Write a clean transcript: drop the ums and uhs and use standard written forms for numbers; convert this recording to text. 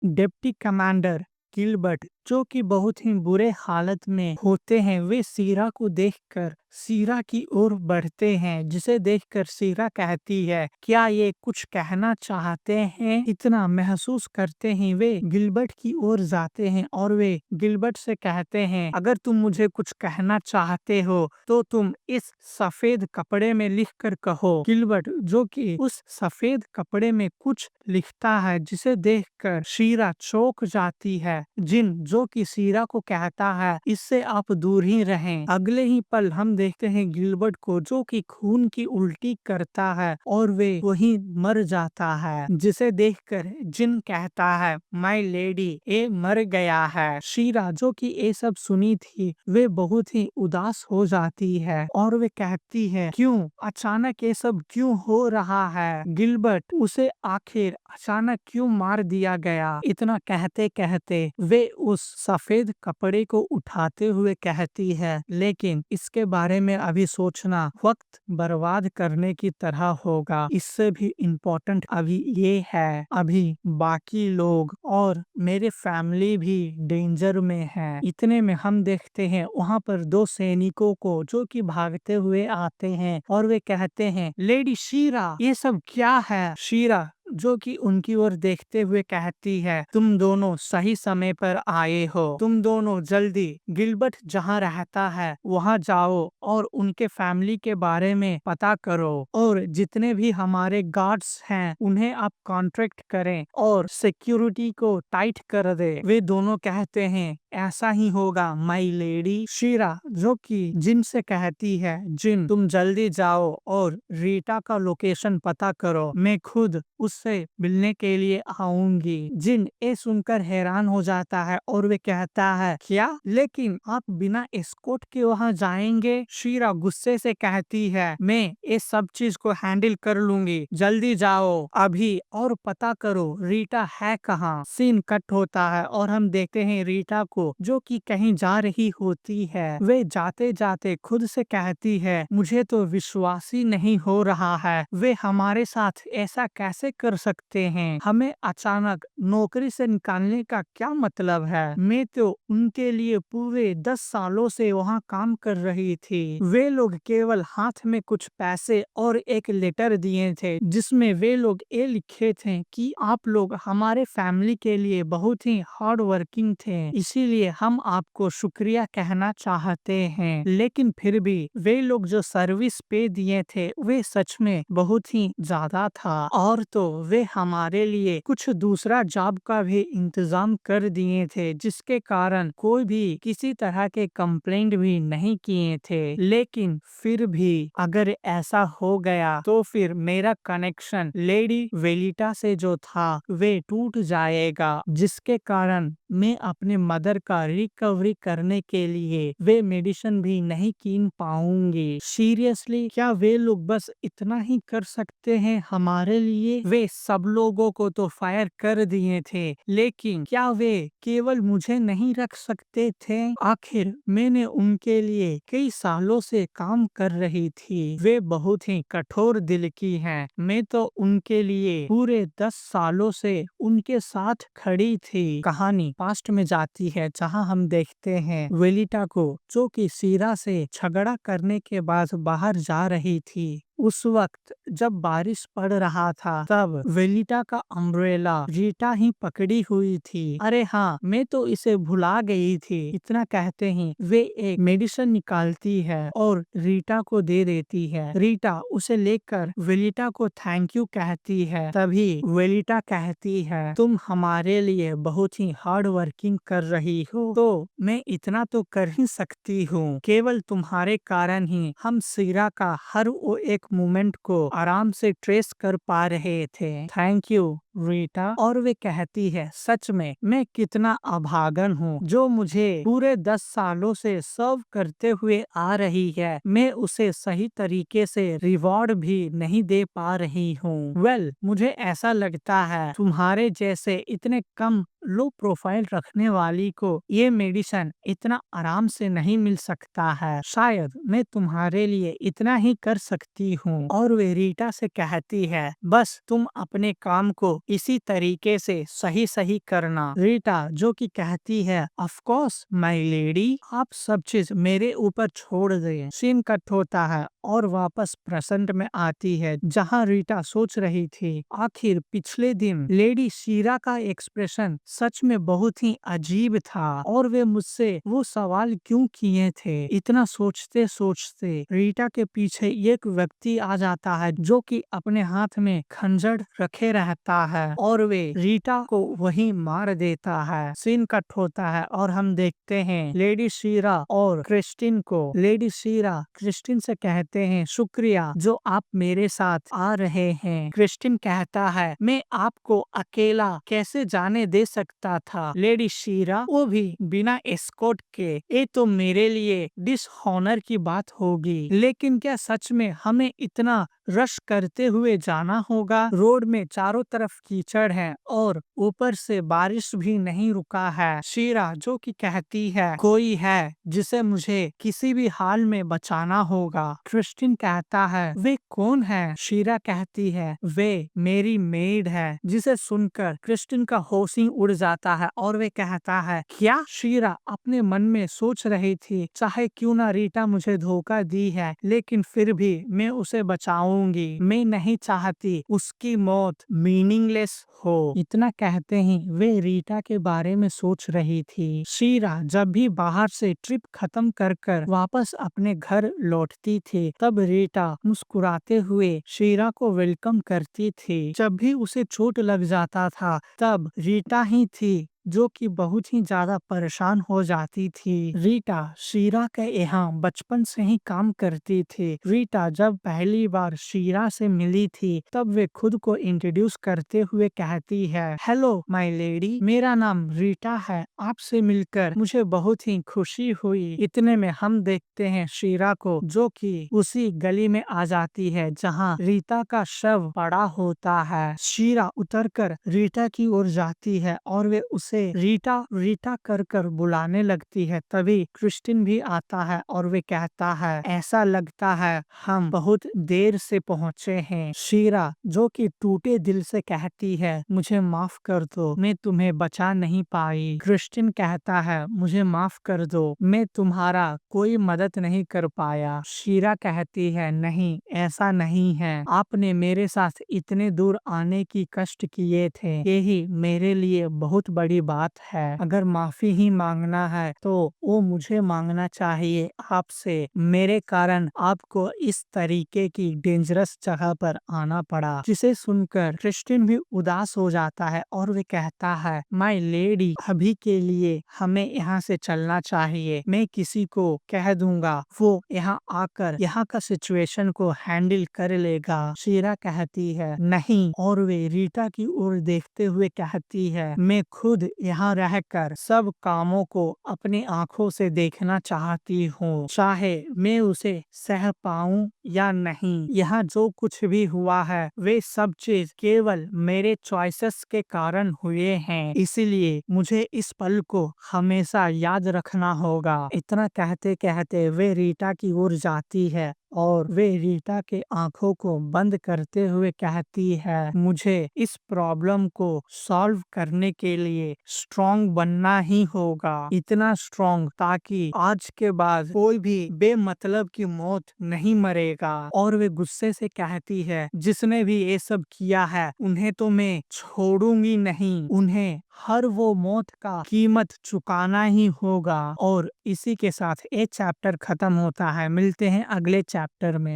Deputy commander Gilbert, जो कि बहुत ही बुरे हालत में होते हैं, वे सीरा को देखकर सीरा की ओर बढ़ते हैं, जिसे देखकर सीरा कहती है, क्या ये कुछ कहना चाहते हैं? इतना महसूस करते ही वे गिलबर्ट की ओर जाते हैं और वे गिलबर्ट से कहते हैं, अगर तुम मुझे कुछ कहना चाहते हो तो तुम इस सफेद कपड़े में लिख कर कहो। गिलबर्ट, जो कि उस सफेद कपड़े में कुछ लिखता है, जिसे देखकर सीरा चौंक जाती है। जिन, जो कि सीरा को कहता है, इससे आप दूर ही रहें। अगले ही पल हम देखते हैं गिलबर्ट को, जो कि खून की उल्टी करता है और वे वहीं मर जाता है, जिसे देखकर जिन कहता है, माय लेडी, ये मर गया है। सीरा, जो कि ये सब सुनी थी, वे बहुत ही उदास हो जाती है और वे कहती है, क्यों अचानक ये सब क्यों हो रहा है? गिलबर्ट, उसे आखिर अचानक क्यों मार दिया गया? इतना कहते कहते वे उस सफेद कपड़े को उठाते हुए कहती है, लेकिन इसके बारे में अभी सोचना वक्त बर्बाद करने की तरह होगा। इससे भी इम्पोर्टेंट अभी ये है, अभी बाकी लोग और मेरे फैमिली भी डेंजर में है। इतने में हम देखते हैं वहाँ पर दो सैनिकों को, जो कि भागते हुए आते हैं और वे कहते हैं, लेडी शीरा, ये सब क्या है? शीरा, जो कि उनकी ओर देखते हुए कहती है, तुम दोनों सही समय पर आए हो। तुम दोनों जल्दी गिलबर्ट जहाँ रहता है वहाँ जाओ और उनके फैमिली के बारे में पता करो और जितने भी हमारे गार्ड्स हैं उन्हें आप कॉन्ट्रैक्ट करें और सिक्योरिटी को टाइट कर दे। वे दोनों कहते हैं, ऐसा ही होगा माय लेडी। शीरा, जो कि जिन से कहती है, जिन, तुम जल्दी जाओ और रीटा का लोकेशन पता करो, मैं खुद उससे मिलने के लिए आऊंगी। जिन ये सुनकर हैरान हो जाता है और वे कहता है, क्या? लेकिन आप बिना एस्कॉर्ट के वहाँ जाएंगे? शीरा गुस्से से कहती है, मैं ये सब चीज को हैंडल कर लूंगी, जल्दी जाओ अभी और पता करो रीटा है कहाँ। सीन कट होता है और हम देखते हैं रीटा को, जो कि कहीं जा रही होती है। वे जाते जाते खुद से कहती है, मुझे तो विश्वास ही नहीं हो रहा है, वे हमारे साथ ऐसा कैसे कर सकते हैं? हमें अचानक नौकरी से निकालने का क्या मतलब है? मैं तो उनके लिए पूरे 10 सालों से वहाँ काम कर रही थी। वे लोग केवल हाथ में कुछ पैसे और एक लेटर दिए थे, जिसमें वे लोग ये लिखे थे कि आप लोग हमारे फैमिली के लिए बहुत ही हार्ड वर्किंग थे, इसीलिए हम आपको शुक्रिया कहना चाहते हैं। लेकिन फिर भी वे लोग जो सर्विस पे दिए थे वे सच में बहुत ही ज्यादा था, और तो वे हमारे लिए कुछ दूसरा जॉब का भी इंतजाम कर दिए थे, जिसके कारण कोई भी किसी तरह के कंप्लेंट भी नहीं किए थे। लेकिन फिर भी अगर ऐसा हो गया तो फिर मेरा कनेक्शन लेडी वेलिटा से जो था वे टूट जाएगा, जिसके कारण मैं अपने मदर का रिकवरी करने के लिए वे मेडिसिन भी नहीं कीन पाऊंगी। सीरियसली, क्या वे लोग बस इतना ही कर सकते हैं हमारे लिए? वे सब लोगों को तो फायर कर दिए थे, लेकिन क्या वे केवल मुझे नहीं रख सकते थे? आखिर मैंने उनके लिए कई सालों से काम कर रही थी। वे बहुत ही कठोर दिल की हैं। मैं तो उनके लिए पूरे 10 सालों से उनके साथ खड़ी थी। कहानी पास्ट में जाती है, जहां हम देखते हैं वेलिटा को, जो कि सीरा से झगड़ा करने के बाद बाहर जा रही थी। उस वक्त जब बारिश पड़ रहा था, तब वेलिटा का अम्ब्रेला रीटा ही पकड़ी हुई थी। अरे हाँ, मैं तो इसे भुला गई थी। इतना कहते ही वे एक मेडिसिन निकालती है और रीटा को दे देती है। रीटा उसे लेकर वेलिटा को थैंक यू कहती है। तभी वेलिटा कहती है, तुम हमारे लिए बहुत ही हार्ड वर्किंग कर रही हो, तो मैं इतना तो कर ही सकती हूँ। केवल तुम्हारे कारण ही हम सीरा का हर वो एक मोमेंट को आराम से ट्रेस कर पा रहे थे। Thank you Rita. और वे कहती है, सच में मैं कितना अभागन हूँ, जो मुझे पूरे 10 सालों से सर्व करते हुए आ रही है, मैं उसे सही तरीके से रिवॉर्ड भी नहीं दे पा रही हूँ। वेल, मुझे ऐसा लगता है तुम्हारे जैसे इतने कम लो प्रोफाइल रखने वाली को ये मेडिसिन इतना आराम से नहीं मिल सकता है, शायद मैं तुम्हारे लिए इतना ही कर सकती हूँ। और वे रीटा से कहती है, बस तुम अपने काम को इसी तरीके से सही सही करना। रीटा जो कि कहती है, ऑफ कोर्स माय लेडी, आप सब चीज मेरे ऊपर छोड़ दें। सीन कट होता है और वापस प्रेजेंट में आती है, जहां रीटा सोच रही थी आखिर पिछले दिन लेडी शीरा का एक्सप्रेशन सच में बहुत ही अजीब था और वे मुझसे वो सवाल क्यों किए थे। इतना सोचते सोचते रीटा के पीछे एक व्यक्ति आ जाता है जो कि अपने हाथ में खंजर रखे रहता है और वे रीटा को वहीं मार देता है। सीन कट होता है और हम देखते हैं लेडी शीरा और क्रिस्टिन को। लेडी शीरा क्रिस्टिन से कहते हैं, शुक्रिया जो आप मेरे साथ आ रहे हैं। क्रिस्टिन कहता है, मैं आपको अकेला कैसे जाने दे सकता था लेडी शीरा, वो भी बिना एस्कॉर्ट के। ये तो मेरे लिए डिसऑनर की बात होगी, लेकिन क्या सच में हमें इतना रश करते हुए जाना होगा? रोड में चारों तरफ कीचड़ है और ऊपर से बारिश भी नहीं रुका है। शीरा जो कि कहती है, कोई है जिसे मुझे किसी भी हाल में बचाना होगा। क्रिस्टिन कहता है, वे कौन है? शीरा कहती है, वे मेरी मेड है। जिसे सुनकर क्रिस्टिन का होश ही उड़ जाता है और वे कहता है, क्या? शीरा अपने मन में सोच रही थी, चाहे क्यों ना रीटा मुझे धोखा दी है, लेकिन फिर भी मैं उसे बचाऊंगी। मैं नहीं चाहती उसकी मौत मीनिंगलेस हो। इतना कहते ही वे रीटा के बारे में सोच रही थी। शीरा जब भी बाहर से ट्रिप खत्म कर वापस अपने घर लौटती थी, तब रीटा मुस्कुराते हुए शीरा को वेलकम करती थी। जब भी उसे चोट लग जाता था, तब रीटा ही थी जो कि बहुत ही ज्यादा परेशान हो जाती थी। रीटा शीरा के यहाँ बचपन से ही काम करती थी। रीटा जब पहली बार शीरा से मिली थी, तब वे खुद को इंट्रोड्यूस करते हुए कहती है, हेलो माय लेडी, मेरा नाम रीटा है, आपसे मिलकर मुझे बहुत ही खुशी हुई। इतने में हम देखते हैं शीरा को, जो कि उसी गली में आ जाती है जहाँ रीटा का शव पड़ा होता है। शीरा उतरकर रीटा की ओर जाती है और वे उसे रीटा रीटा कर बुलाने लगती है। तभी क्रिस्टिन भी आता है और वे कहता है, ऐसा लगता है हम बहुत देर से पहुँचे हैं। शीरा जो कि टूटे दिल से कहती है, मुझे माफ कर दो, मैं तुम्हें बचा नहीं पाई। क्रिस्टिन कहता है, मुझे माफ कर दो, मैं तुम्हारा कोई मदद नहीं कर पाया। शीरा कहती है, नहीं ऐसा नहीं है, आपने मेरे साथ इतने दूर आने की कष्ट किए थे, यही मेरे लिए बहुत बड़ी बात है। अगर माफी ही मांगना है तो वो मुझे मांगना चाहिए आपसे। मेरे कारण आपको इस तरीके की डेंजरस जगह पर आना पड़ा। जिसे सुनकर क्रिस्टिन भी उदास हो जाता है और वे कहता है, माय लेडी, अभी के लिए हमें यहाँ से चलना चाहिए। मैं किसी को कह दूंगा, वो यहाँ आकर यहाँ का सिचुएशन को हैंडल कर लेगा। शीरा कहती है, नहीं, और वे रीटा की ओर देखते हुए कहती है, मैं खुद यहाँ रहकर सब कामों को अपनी आंखों से देखना चाहती हूँ, चाहे मैं उसे सह पाऊँ या नहीं। यहाँ जो कुछ भी हुआ है, वे सब चीज केवल मेरे चॉइसेस के कारण हुए हैं, इसलिए मुझे इस पल को हमेशा याद रखना होगा। इतना कहते कहते वे रीटा की ओर जाती है और वे रीटा के आंखों को बंद करते हुए कहती है, मुझे इस प्रॉब्लम को सॉल्व करने के लिए स्ट्रॉन्ग बनना ही होगा। इतना स्ट्रॉन्ग ताकि आज के बाद कोई भी बेमतलब की मौत नहीं मरेगा। और वे गुस्से से कहती है, जिसने भी ये सब किया है उन्हें तो मैं छोड़ूंगी नहीं, उन्हें हर वो मौत का कीमत चुकाना ही होगा। और इसी के साथ ये चैप्टर खत्म होता है। मिलते हैं अगले चैप्टर में।